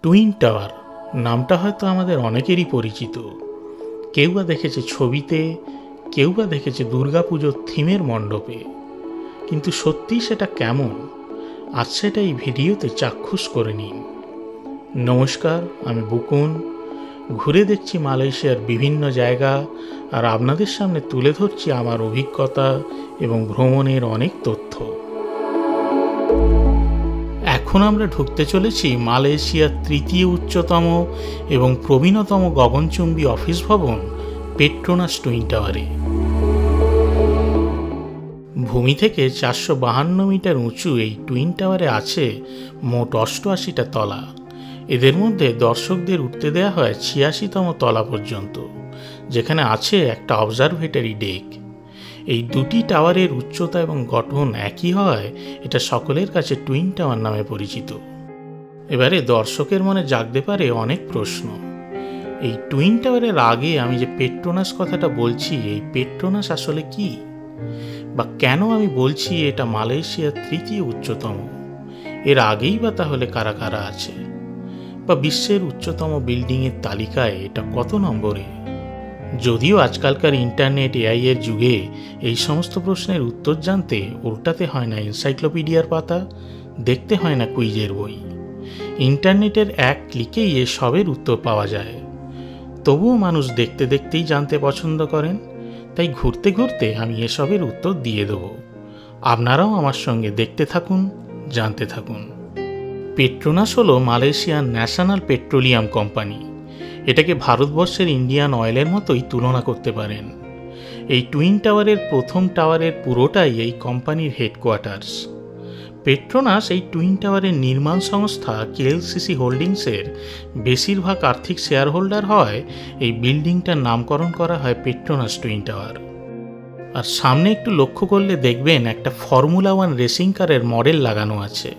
Twin tower নামটা হয়তো আমাদের অনেকেরই পরিচিত। কেউ বা দেখেছে ছবিতে, কেউ বা দেখেছে দুর্গাপুজোর থিমের মণ্ডপে, কিন্তু সত্যিই সেটা কেমন, আজ সেটা এই ভিডিওতে চাক্ষুষ করে নিন। নমস্কার, আমি বুকুন। ঘুরে দেখছি মালয়েশিয়ার বিভিন্ন জায়গা আর আপনাদের সামনে তুলে ধরছি আমার অভিজ্ঞতা এবং ভ্রমণের অনেক তথ্য। এখন আমরা ঢুকতে চলেছি মালয়েশিয়ার তৃতীয় উচ্চতম এবং প্রবীণতম গগনচুম্বী অফিস ভবন পেট্রোনাস টুইন টাওয়ারে। ভূমি থেকে 452 মিটার উঁচু এই টুইন টাওয়ারে আছে মোট 88টা তলা। এদের মধ্যে দর্শকদের উঠতে দেওয়া হয় 86তম তলা পর্যন্ত, যেখানে আছে একটা অবজারভেটরি ডেক। এই দুটি টাওয়ারের উচ্চতা এবং গঠন একই হয় এটা সকলের কাছে টুইন টাওয়ার নামে পরিচিত। এবারে দর্শকের মনে জাগতে পারে অনেক প্রশ্ন। এই টুইন টাওয়ারের আগে আমি যে পেট্রোনাস কথাটা বলছি, এই পেট্রোনাস আসলে কি, বা কেন আমি বলছি এটা মালয়েশিয়ার তৃতীয় উচ্চতম? এর আগেই বা তাহলে কারা কারা আছে, বা বিশ্বের উচ্চতম বিল্ডিংয়ের তালিকায় এটা কত নম্বরে? যদিও আজকালকার ইন্টারনেট এআই এর যুগে এই সমস্ত প্রশ্নের উত্তর জানতে উল্টাতে হয় না এনসাইক্লোপিডিয়ার পাতা, দেখতে হয় না কুইজের বই। ইন্টারনেটের এক ক্লিকেই এসবের উত্তর পাওয়া যায়। তবুও মানুষ দেখতে দেখতেই জানতে পছন্দ করেন, তাই ঘুরতে ঘুরতে আমি এসবের উত্তর দিয়ে দেব। আপনারাও আমার সঙ্গে দেখতে থাকুন, জানতে থাকুন। পেট্রোনাস হলো মালয়েশিয়ার ন্যাশনাল পেট্রোলিয়াম কোম্পানি। এটাকে ভারতবর্ষের ইন্ডিয়ান অয়েলের মতোই তুলনা করতে পারেন। এই টুইন টাওয়ারের প্রথম টাওয়ারের পুরোটাই এই কোম্পানির হেডকোয়ার্টার্স। পেট্রোনাস এই টুইন টাওয়ারের নির্মাণ সংস্থা কেএলসিসি হোল্ডিংসের বেশিরভাগ আর্থিক শেয়ার হোল্ডার হয় এই বিল্ডিংটার নামকরণ করা হয় পেট্রোনাস টুইন টাওয়ার। আর সামনে একটু লক্ষ্য করলে দেখবেন একটা ফর্মুলা 1 রেসিং কারের মডেল লাগানো আছে।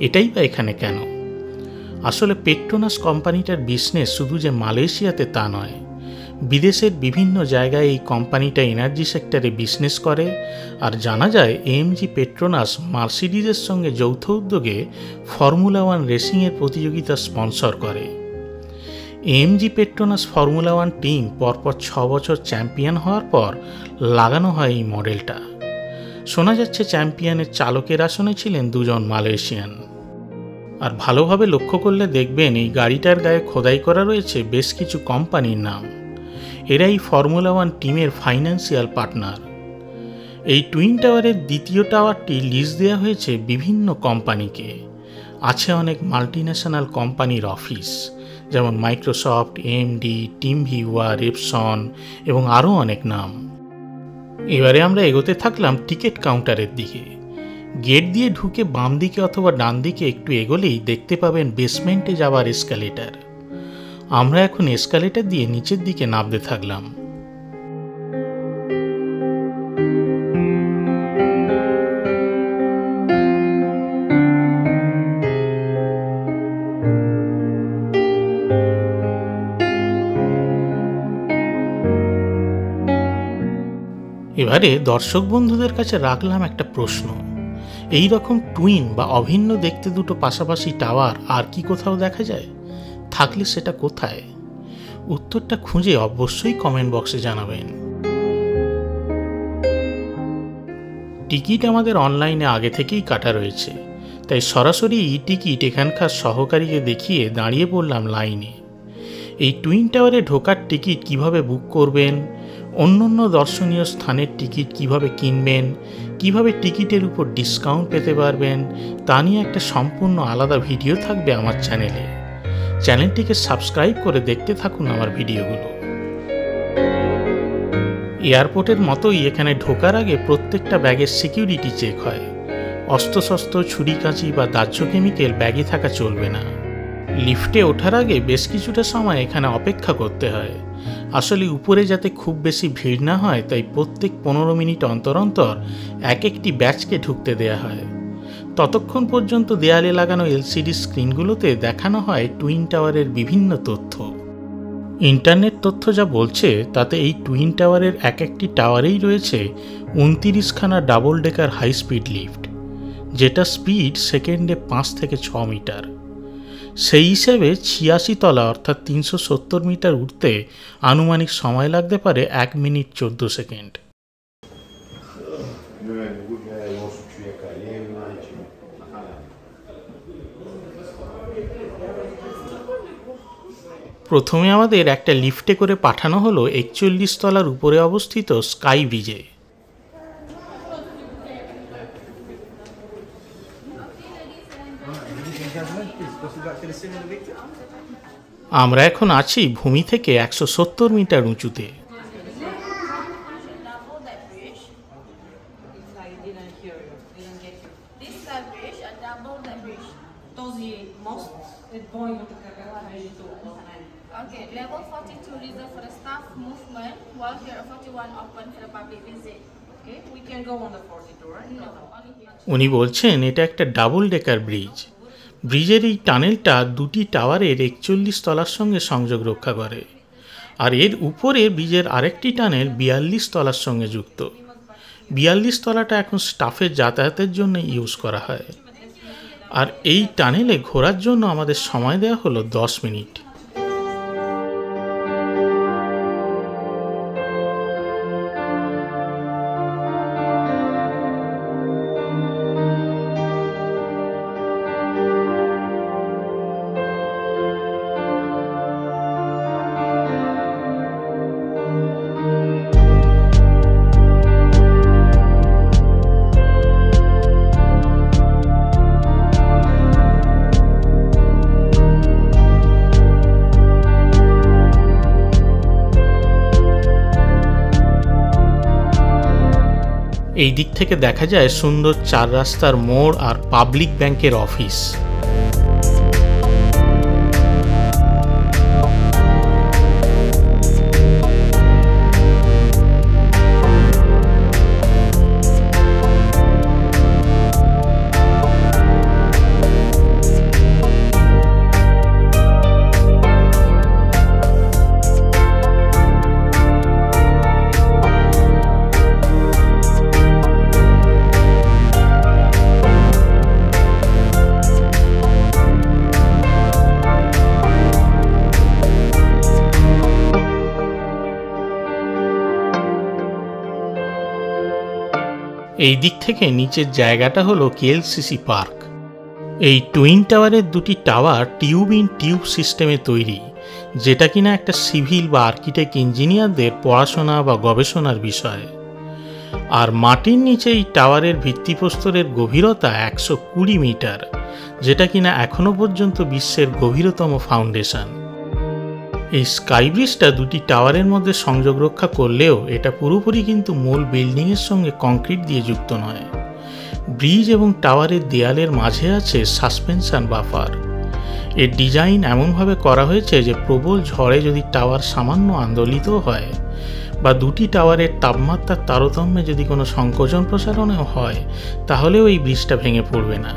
এটাই বা এখানে কেন? আসলে পেট্রোনাস কোম্পানিটার বিজনেস শুধু যে মালয়েশিয়াতে তা নয়, বিদেশের বিভিন্ন জায়গায় এই কোম্পানিটা এনার্জি সেক্টরে বিজনেস করে। আর জানা যায় এএমজি পেট্রোনাস মার্সিডিজের সঙ্গে যৌথ উদ্যোগে ফর্মুলা 1 রেসিংয়ের প্রতিযোগিতা স্পন্সর করে। এএমজি পেট্রোনাস ফর্মুলা 1 টিম পরপর 6 বছর চ্যাম্পিয়ন হওয়ার পর লাগানো হয় এই মডেলটা। শোনা যাচ্ছে চ্যাম্পিয়নের চালকের আসনে ছিলেন 2 জন মালয়েশিয়ান। আর ভালোভাবে লক্ষ্য করলে দেখবেন এই গাড়িটার গায়ে খোদাই করা রয়েছে বেশ কিছু কোম্পানির নাম। এরাই ফর্মুলা 1 টিমের ফাইন্যান্সিয়াল পার্টনার। এই টুইন টাওয়ারের দ্বিতীয় টাওয়ারটি লিজ দেওয়া হয়েছে বিভিন্ন কোম্পানিকে। আছে অনেক মাল্টিন্যাশনাল কোম্পানির অফিস, যেমন Microsoft, AMD, team viewer, Epson এবং আরও অনেক নাম। এবারে আমরা এগোতে থাকলাম টিকিট কাউন্টারের দিকে। গেট দিয়ে ঢুকে বাম দিকে অথবা ডান দিকে একটু এগোলেই দেখতে পাবেন বেসমেন্টে যাওয়ার এসকালেটার। আমরা এখন এসকালেটার দিয়ে নিচের দিকে নামতে থাকলাম। এবারে দর্শক বন্ধুদের কাছে রাখলাম একটা প্রশ্ন। এই রকম টুইন বা অভিন্ন দেখতে দুটো পাশাপাশি টাওয়ার আর কি কোথাও দেখা যায়? থাকলে সেটা কোথায়? উত্তরটা খুঁজে অবশ্যই কমেন্ট বক্সে জানাবেন। টিকিট আমাদের অনলাইনে আগে থেকেই কাটা রয়েছে, তাই সরাসরি ই টিকিট এখানকার সহকারীকে দেখিয়ে দাঁড়িয়ে পড়লাম লাইনে। এই টুইন টাওয়ারে ঢোকার টিকিট কিভাবে বুক করবেন, অন্য দর্শনীয় স্থানের টিকিট কিভাবে কিনবেন, কিভাবে টিকিটের উপর ডিসকাউন্ট পেতে পারবেন, তা নিয়ে একটা সম্পূর্ণ আলাদা ভিডিও থাকবে আমার চ্যানেলে। চ্যানেলটিকে সাবস্ক্রাইব করে দেখতে থাকুন আমার ভিডিওগুলো। এয়ারপোর্টের মতোই এখানে ঢোকার আগে প্রত্যেকটা ব্যাগের সিকিউরিটি চেক হয়। অস্ত্রশস্ত্র, ছুরি কাঁচি বা দাহ্য কেমিক্যাল ব্যাগে থাকা চলবে না। লিফটে ওঠার আগে বেশ কিছুটা সময় এখানে অপেক্ষা করতে হয়। আসলে উপরে যাতে খুব বেশি ভিড় না হয়, তাই প্রত্যেক 15 মিনিট অন্তর অন্তর এক একটি ব্যাচকে ঢুকতে দেয়া হয়। ততক্ষণ পর্যন্ত দেয়ালে লাগানো এলসিডি স্ক্রিনগুলোতে দেখানো হয় টুইন টাওয়ারের বিভিন্ন তথ্য। ইন্টারনেট তথ্য যা বলছে তাতে এই টুইন টাওয়ারের এক একটি টাওয়ারেই রয়েছে 29খানা double decker high speed lift, যেটা স্পিড সেকেন্ডে 5 থেকে 6 মিটার। সেই হিসেবে ৮৬ তলা অর্থাৎ ৩৭০ মিটার উঠতে আনুমানিক সময় লাগতে পারে ১ মিনিট ১৪ সেকেন্ড। প্রথমে আমাদের একটা লিফটে করে পাঠানো হলো ৪১ তলার উপরে অবস্থিত স্কাই ব্রিজে। আমরা এখন আছি ভূমি থেকে ১৭০ মিটার উঁচুতে। Okay, level 42 reserved for the staff movement, while here 41 open for the public visit. Okay, we can go on the 42, right? No, only here. উনি বলছেন এটা একটা ডাবল ডেকার ব্রিজ। ব্রিজের এই টানেলটা দুটি টাওয়ারের ৪১ তলার সঙ্গে সংযোগ রক্ষা করে, আর এর উপরে ব্রিজের আরেকটি টানেল ৪২ তলার সঙ্গে যুক্ত। ৪২ তলাটা এখন স্টাফের যাতায়াতের জন্য ইউজ করা হয়, আর এই টানেলে ঘোরার জন্য আমাদের সময় দেওয়া হলো ১০ মিনিট। এই দিক থেকে দেখা যায় সুন্দর ৪ রাস্তার মোড় আর পাবলিক ব্যাংকের অফিস। এই দিক থেকে নিচের জায়গাটা হলো কেএলসিসি পার্ক। এই টুইন টাওয়ারের দুটি টাওয়ার টিউব ইন টিউব সিস্টেমে তৈরি, যেটা কিনা একটা সিভিল বা আর্কিটেক্ট ইঞ্জিনিয়ারদের পড়াশোনা বা গবেষণার বিষয়। আর মাটির নিচে এই টাওয়ারের ভিত্তিপ্রস্তরের গভীরতা ১২০ মিটার, যেটা কিনা এখনো পর্যন্ত বিশ্বের গভীরতম ফাউন্ডেশন। এই স্কাই ব্রিজটা দুটি টাওয়ারের মধ্যে সংযোগ রক্ষা করলেও এটা পুরোপুরি কিন্তু মূল বিল্ডিংয়ের সঙ্গে কংক্রিট দিয়ে যুক্ত নয়। ব্রিজ এবং টাওয়ারের দেয়ালের মাঝে আছে সাসপেনশন বাফার। এর ডিজাইন এমনভাবে করা হয়েছে যে প্রবল ঝড়ে যদি টাওয়ার সামান্য আন্দোলিত হয় বা দুটি টাওয়ারের তাপমাত্রার তারতম্যে যদি কোনো সংকোচন প্রসারণও হয়, তাহলেও এই ব্রিজটা ভেঙে পড়বে না।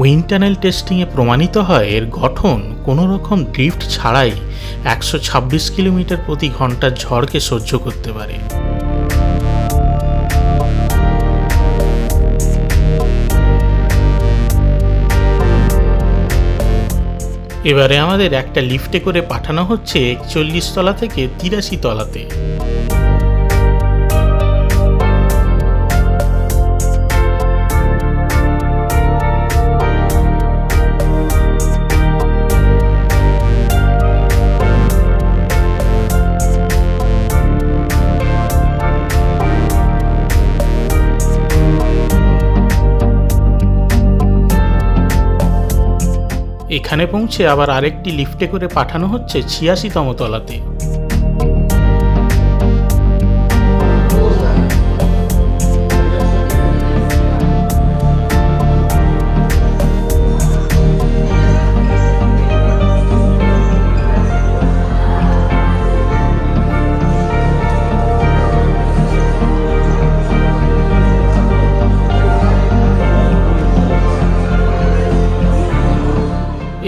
উইন্ড টানেল টেস্টিংয়ে প্রমাণিত হয় এর গঠন কোনো রকম ড্রিফট ছাড়াই ১২৬ কিলোমিটার প্রতি ঘন্টার ঝড়কে সহ্য করতে পারে। এবারে আমাদের একটা লিফটে করে পাঠানো হচ্ছে ৪১ তলা থেকে ৮৩ তলাতে। এখানে পৌঁছে আবার আরেকটি লিফটে করে পাঠানো হচ্ছে ৮৬তম তলাতে।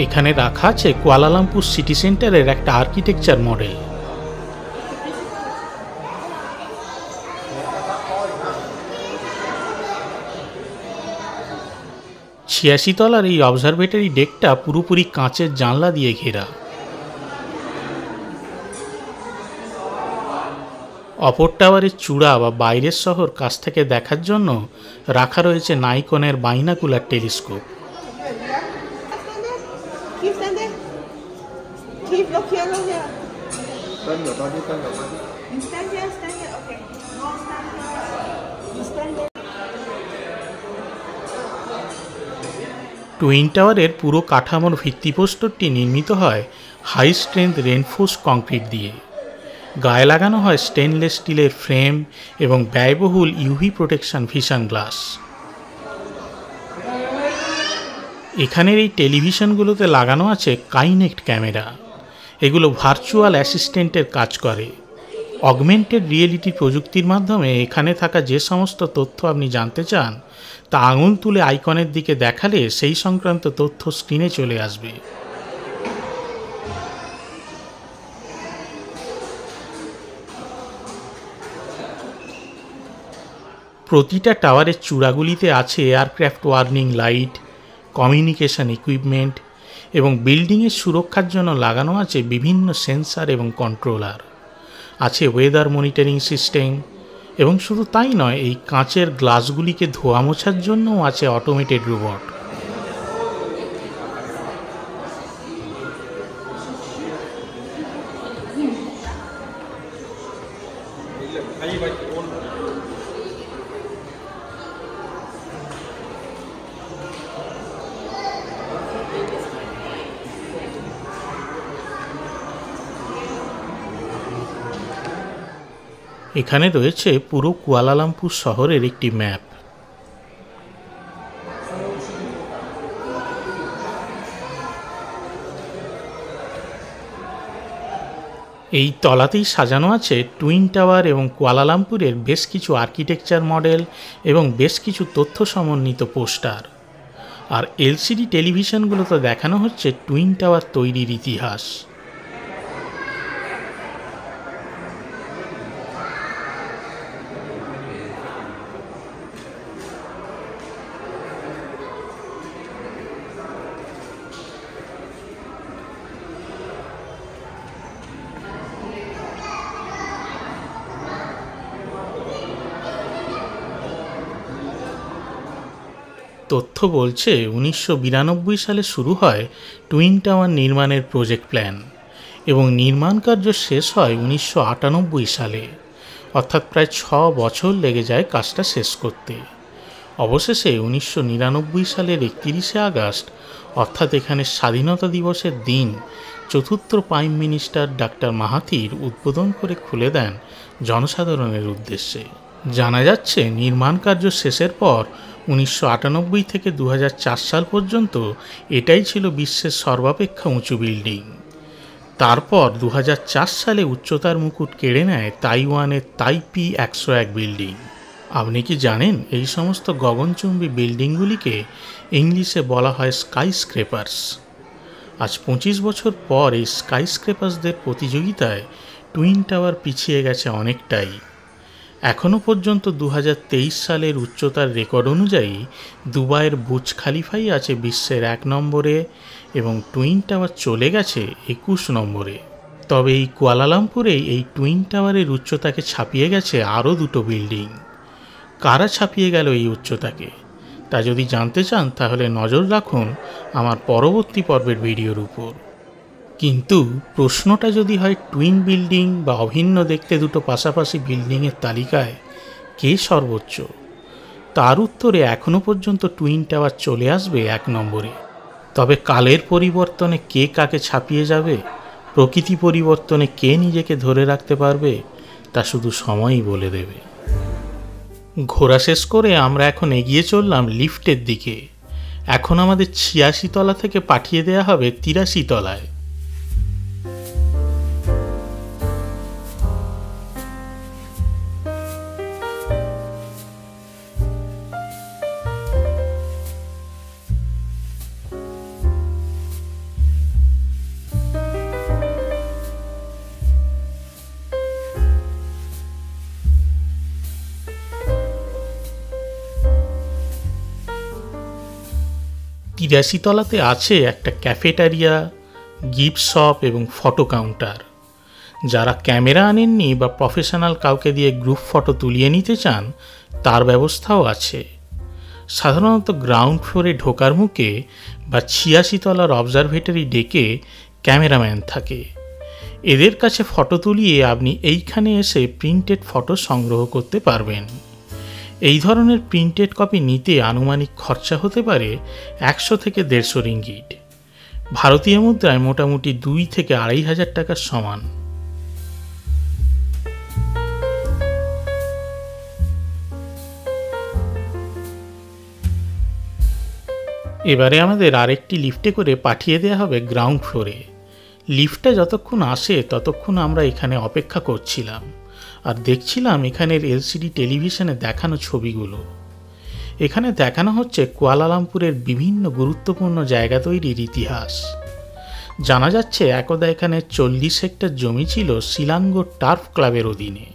এখানে রাখা আছে কুয়ালালামপুর সিটি সেন্টারের একটা আর্কিটেকচার মডেল। 86 তলার এই অবজারভেটরি ডেকটা পুরোপুরি কাঁচের জানলা দিয়ে ঘেরা। অপর টাওয়ারের চূড়া বা বাইরের শহর কাছ থেকে দেখার জন্য রাখা রয়েছে নাইকনের বাইনাকুলার টেলিস্কোপ। টুইন টাওয়ারের পুরো কাঠামোর ভিত্তিপ্রস্তরটি নির্মিত হয় হাই স্ট্রেংথ রেনফোর্স কংক্রিট দিয়ে। গায়ে লাগানো হয় স্টেনলেস স্টিলের ফ্রেম এবং ব্যয়বহুল ইউভি প্রোটেকশন ভিশন গ্লাস। এখানের এই টেলিভিশনগুলোতে লাগানো আছে কাইনেক্ট ক্যামেরা। এগুলো ভার্চুয়াল অ্যাসিস্ট্যান্টের কাজ করে। অগমেন্টেড রিয়েলিটি প্রযুক্তির মাধ্যমে এখানে থাকা যে সমস্ত তথ্য আপনি জানতে চান তা আঙুল তুলে আইকনের দিকে দেখালে সেই সংক্রান্ত তথ্য স্ক্রিনে চলে আসবে। প্রতিটা টাওয়ারের চূড়াগুলিতে আছে aircraft warning light, communication equipment এবং বিল্ডিংয়ের সুরক্ষার জন্য লাগানো আছে বিভিন্ন সেন্সর এবং কন্ট্রোলার। আছে ওয়েদার মনিটরিং সিস্টেম এবং শুধু তাই নয়, এই কাঁচের গ্লাসগুলিকে ধোয়া মোছার জন্যও আছে অটোমেটেড রোবট। এখানে রয়েছে পুরো কুয়ালালামপুর শহরের একটি ম্যাপ। এই তলাতেই সাজানো আছে টুইন টাওয়ার এবং কুয়ালালামপুরের বেশ কিছু আর্কিটেকচার মডেল এবং বেশ কিছু তথ্য সমন্বিত পোস্টার। আর এলসিডি টেলিভিশনগুলোতে দেখানো হচ্ছে টুইন টাওয়ার তৈরির ইতিহাস। তথ্য বলছে 1992 সালে শুরু হয় টুইন টাওয়ার নির্মাণের প্রজেক্ট প্ল্যান এবং নির্মাণ কার্য শেষ হয় 1998 সালে, অর্থাৎ প্রায় 6 বছর লেগে যায় কাজটা শেষ করতে। অবশেষে 1999 সালের 31শে আগস্ট, অর্থাৎ এখানে স্বাধীনতা দিবসের দিন, চতুর্থ প্রাইম মিনিস্টার ডাক্তার মাহাথির উদ্বোধন করে খুলে দেন জনসাধারণের উদ্দেশ্যে। জানা যাচ্ছে নির্মাণ কার্য শেষের পর 1998 থেকে 2004 সাল পর্যন্ত এটাই ছিল বিশ্বের সর্বাপেক্ষা উঁচু বিল্ডিং। তারপর 2004 সালে উচ্চতার মুকুট কেড়ে নেয় তাইওয়ানের তাইপি 101 বিল্ডিং। আপনি কি জানেন এই সমস্ত গগনচুম্বী বিল্ডিংগুলিকে ইংলিশে বলা হয় স্কাই স্ক্রেপার্স। আজ 25 বছর পর এই স্কাই স্ক্রেপার্সদের প্রতিযোগিতায় টুইন টাওয়ার পিছিয়ে গেছে অনেকটাই। এখনও পর্যন্ত 2023 সালের উচ্চতার রেকর্ড অনুযায়ী দুবাইয়ের বুর্জ খালিফাই আছে বিশ্বের 1 নম্বরে এবং টুইন টাওয়ার চলে গেছে 21 নম্বরে। তবে এই কুয়ালালামপুরেই এই টুইন টাওয়ারের উচ্চতাকে ছাপিয়ে গেছে আরও 2টো বিল্ডিং। কারা ছাপিয়ে গেল এই উচ্চতাকে তা যদি জানতে চান তাহলে নজর রাখুন আমার পরবর্তী পর্বের ভিডিওর উপর। কিন্তু প্রশ্নটা যদি হয় টুইন বিল্ডিং বা অভিন্ন দেখতে দুটো পাশাপাশি বিল্ডিংয়ের তালিকায় কে সর্বোচ্চ, তার উত্তরে এখনও পর্যন্ত টুইন টাওয়ার চলে আসবে 1 নম্বরে। তবে কালের পরিবর্তনে কে কাকে ছাপিয়ে যাবে, প্রকৃতি পরিবর্তনে কে নিজেকে ধরে রাখতে পারবে, তা শুধু সময়ই বলে দেবে। ঘোরা শেষ করে আমরা এখন এগিয়ে চললাম লিফটের দিকে। এখন আমাদের 86 তলা থেকে পাঠিয়ে দেওয়া হবে 83 তলায়। 83 তলাতে আছে একটা ক্যাফেটেরিয়া, গিফট শপ এবং ফটো কাউন্টার। যারা ক্যামেরা আনেননি বা প্রফেশনাল কাউকে দিয়ে গ্রুপ ফটো তুলিয়ে নিতে চান তার ব্যবস্থাও আছে। সাধারণত গ্রাউন্ড ফ্লোরে ঢোকার মুখে বা 86 তলার অবজারভেটরি ডেকে ক্যামেরাম্যান থাকে। এদের কাছে ফটো তুলিয়ে আপনি এইখানে এসে প্রিন্টেড ফটো সংগ্রহ করতে পারবেন। এই ধরনের প্রিন্টেড কপি নিতে আনুমানিক খরচা হতে পারে 100 থেকে 150 রিঙ্গিট, ভারতীয় মুদ্রায় মোটামুটি 2 থেকে 2500 টাকার সমান। এবারে আমাদের আরেকটি লিফটে করে পাঠিয়ে দেওয়া হবে গ্রাউন্ড ফ্লোরে। লিফটটা যতক্ষণ আসে ততক্ষণ আমরা এখানে অপেক্ষা করছিলাম আর দেখছিলাম এখানের এলসিডি টেলিভিশনে দেখানো ছবিগুলো। এখানে দেখানো হচ্ছে কুয়ালালামপুরের বিভিন্ন গুরুত্বপূর্ণ জায়গা তৈরির ইতিহাস। জানা যাচ্ছে একদা এখানে 40 হেক্টর জমি ছিল শিলাঙ্গ টার্ফ ক্লাবের অধীনে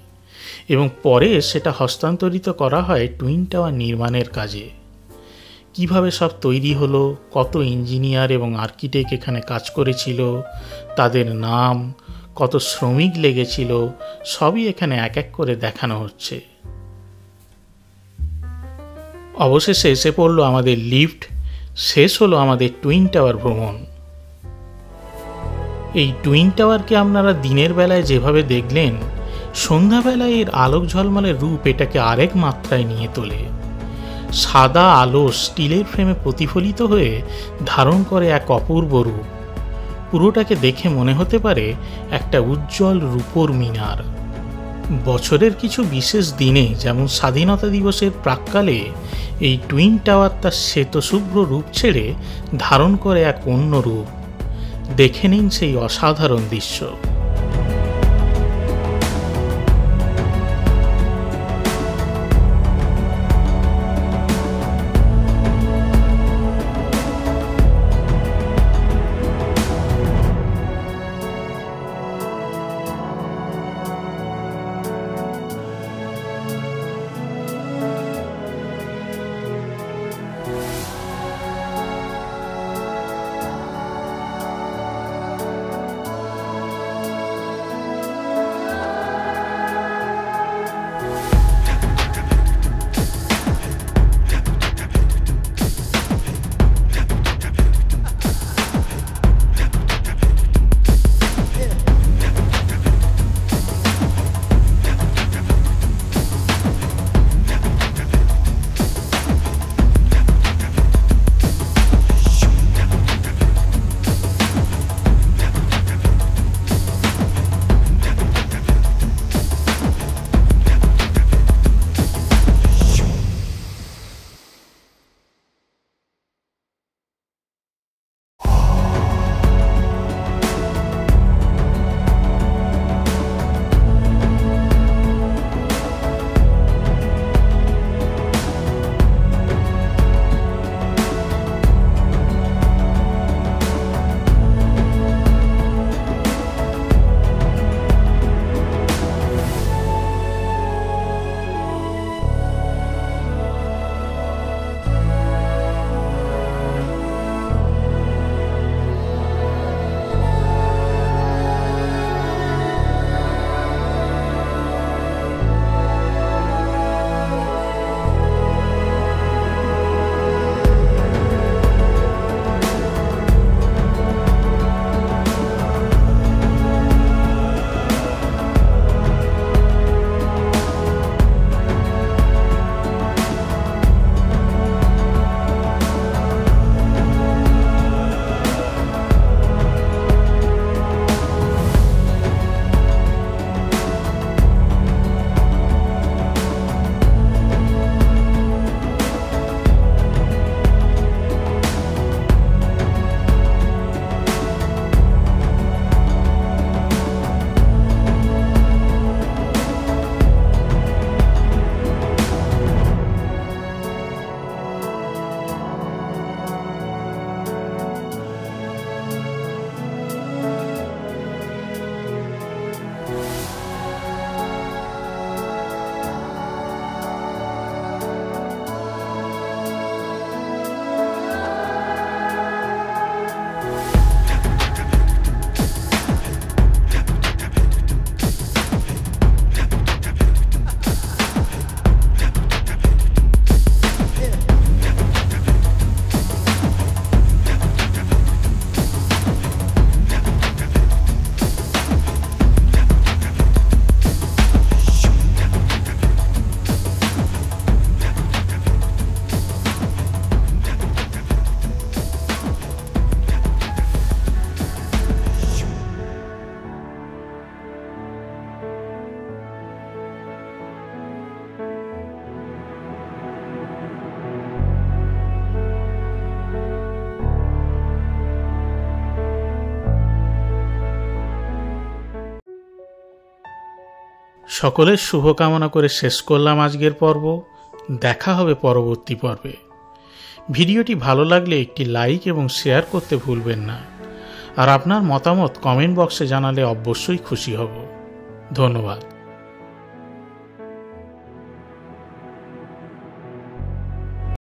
এবং পরে সেটা হস্তান্তরিত করা হয় টুইন টাওয়ার নির্মাণের কাজে। কিভাবে সব তৈরি হলো, কত ইঞ্জিনিয়ার এবং আর্কিটেক্ট এখানে কাজ করেছিল, তাদের নাম, কত শ্রমিক লেগেছিল, সবই এখানে এক এক করে দেখানো হচ্ছে। অবশেষে এসে পড়ল আমাদের লিফট, শেষ হলো আমাদের টুইন টাওয়ার ভ্রমণ। এই টুইন টাওয়ারকে আপনারা দিনের বেলায় যেভাবে দেখলেন, সন্ধ্যাবেলায় এর আলোক ঝলমলের রূপ এটাকে আরেক মাত্রায় নিয়ে তোলে। সাদা আলো স্টিলের ফ্রেমে প্রতিফলিত হয়ে ধারণ করে এক অপূর্ব রূপ। পুরোটাকে দেখে মনে হতে পারে একটা উজ্জ্বল রূপোর মিনার। বছরের কিছু বিশেষ দিনে, যেমন স্বাধীনতা দিবসের প্রাক্কালে, এই টুইন টাওয়ার তার শ্বেতশুভ্র রূপ ছেড়ে ধারণ করে এক অন্য রূপ। দেখে নিন সেই অসাধারণ দৃশ্য। সকলের শুভকামনা করে শেষ করলাম আজকের পর্ব। দেখা হবে পরবর্তী পর্বে। ভিডিওটি ভালো লাগলে একটি লাইক এবং শেয়ার করতে ভুলবেন না। আর আপনার মতামত কমেন্ট বক্সে জানালে অবশ্যই খুশি হব। ধন্যবাদ।